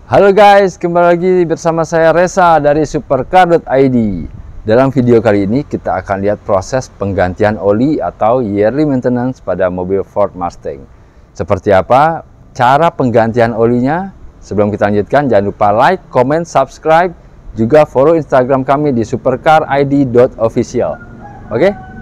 Halo guys, kembali lagi bersama saya Reza dari Supercar.id. Dalam video kali ini kita akan lihat proses penggantian oli atau yearly maintenance pada mobil Ford Mustang. Seperti apa cara penggantian olinya? Sebelum kita lanjutkan, jangan lupa like, comment, subscribe, juga follow Instagram kami di supercarid.official. Oke?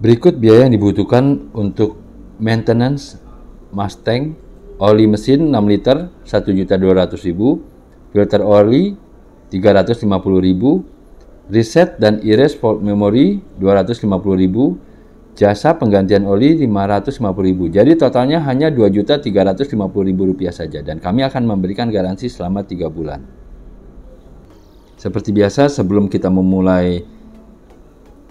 Berikut biaya yang dibutuhkan untuk maintenance Mustang: oli mesin 6 liter 1.200.000, filter oli 350.000, reset dan erase fault memory 250.000, jasa penggantian oli 550.000. Jadi totalnya hanya Rp2.350.000 saja, dan kami akan memberikan garansi selama 3 bulan. Seperti biasa, sebelum kita memulai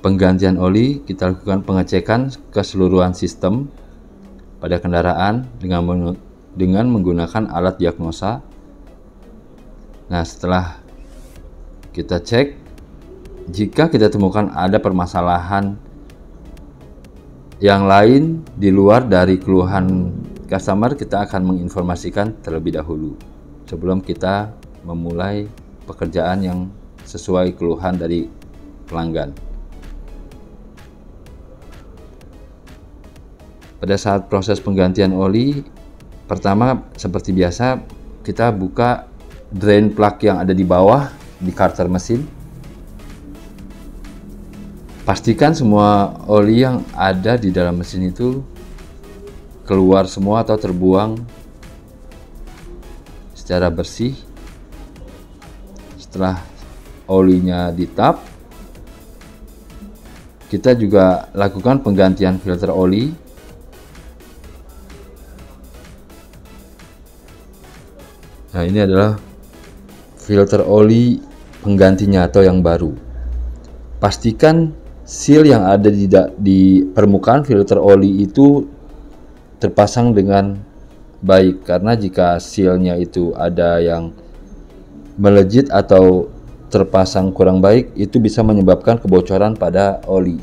penggantian oli, kita lakukan pengecekan keseluruhan sistem pada kendaraan dengan menggunakan alat diagnosa. Nah, setelah kita cek, jika kita temukan ada permasalahan yang lain di luar dari keluhan customer, kita akan menginformasikan terlebih dahulu sebelum kita memulai pekerjaan yang sesuai keluhan dari pelanggan. Pada saat proses penggantian oli, pertama seperti biasa kita buka drain plug yang ada di bawah di karter mesin. Pastikan semua oli yang ada di dalam mesin itu keluar semua atau terbuang secara bersih. Setelah olinya ditap, kita juga lakukan penggantian filter oli. Nah, ini adalah filter oli penggantinya atau yang baru. Pastikan seal yang ada di permukaan filter oli itu terpasang dengan baik, karena jika sealnya itu ada yang melejit atau terpasang kurang baik, itu bisa menyebabkan kebocoran pada oli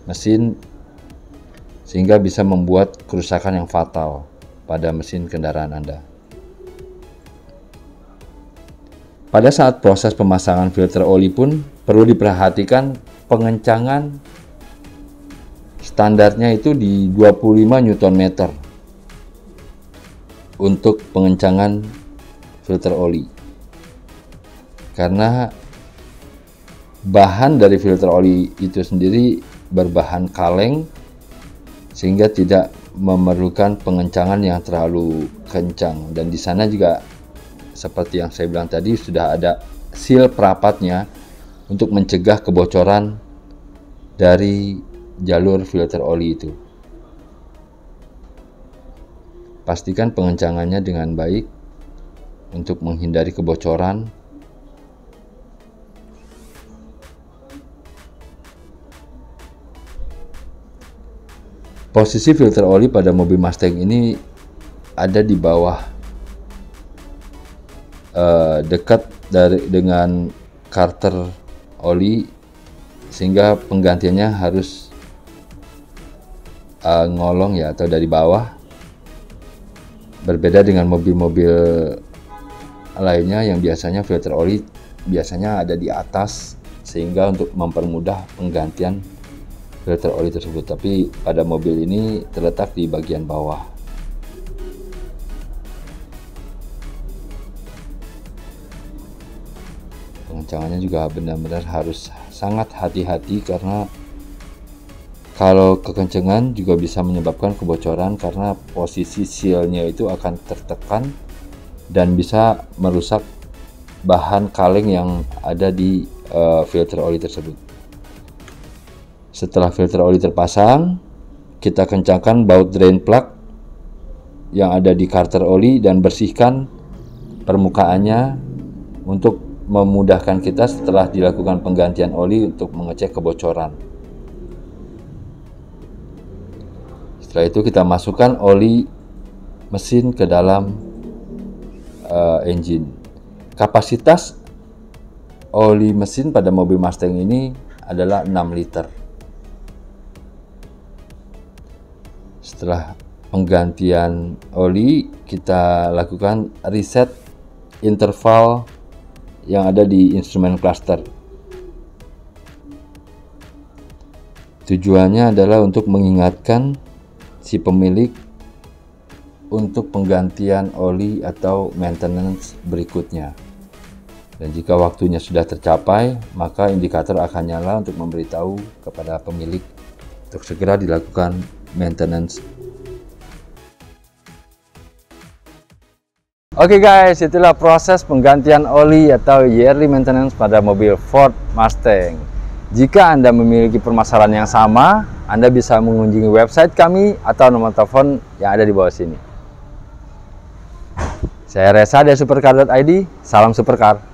mesin sehingga bisa membuat kerusakan yang fatal pada mesin kendaraan Anda. Pada saat proses pemasangan filter oli pun perlu diperhatikan pengencangan standarnya itu di 25 Nm untuk pengencangan filter oli. Karena bahan dari filter oli itu sendiri berbahan kaleng sehingga tidak memerlukan pengencangan yang terlalu kencang, dan di sana juga seperti yang saya bilang tadi sudah ada seal perapatnya untuk mencegah kebocoran dari jalur filter oli itu. Pastikan pengencangannya dengan baik untuk menghindari kebocoran. Posisi filter oli pada mobil Mustang ini ada di bawah, dekat dengan karter oli, sehingga penggantiannya harus ngolong ya, atau dari bawah. Berbeda dengan mobil-mobil lainnya yang biasanya filter oli biasanya ada di atas, sehingga untuk mempermudah penggantian filter oli tersebut. Tapi pada mobil ini terletak di bagian bawah. Pengencangannya juga benar-benar harus sangat hati-hati, karena kalau kekencengan juga bisa menyebabkan kebocoran, karena posisi sealnya itu akan tertekan dan bisa merusak bahan kaleng yang ada di filter oli tersebut. Setelah filter oli terpasang, kita kencangkan baut drain plug yang ada di karter oli dan bersihkan permukaannya untuk memudahkan kita setelah dilakukan penggantian oli untuk mengecek kebocoran. Setelah itu kita masukkan oli mesin ke dalam engine. Kapasitas oli mesin pada mobil Mustang ini adalah 6 liter. Setelah penggantian oli, kita lakukan reset interval yang ada di instrumen cluster. Tujuannya adalah untuk mengingatkan si pemilik untuk penggantian oli atau maintenance berikutnya. Dan jika waktunya sudah tercapai, maka indikator akan nyala untuk memberitahu kepada pemilik untuk segera dilakukan maintenance. Oke guys, itulah proses penggantian oli atau yearly maintenance pada mobil Ford Mustang. Jika Anda memiliki permasalahan yang sama, Anda bisa mengunjungi website kami atau nomor telepon yang ada di bawah sini. Saya Reza dari Supercar.id, salam Supercar.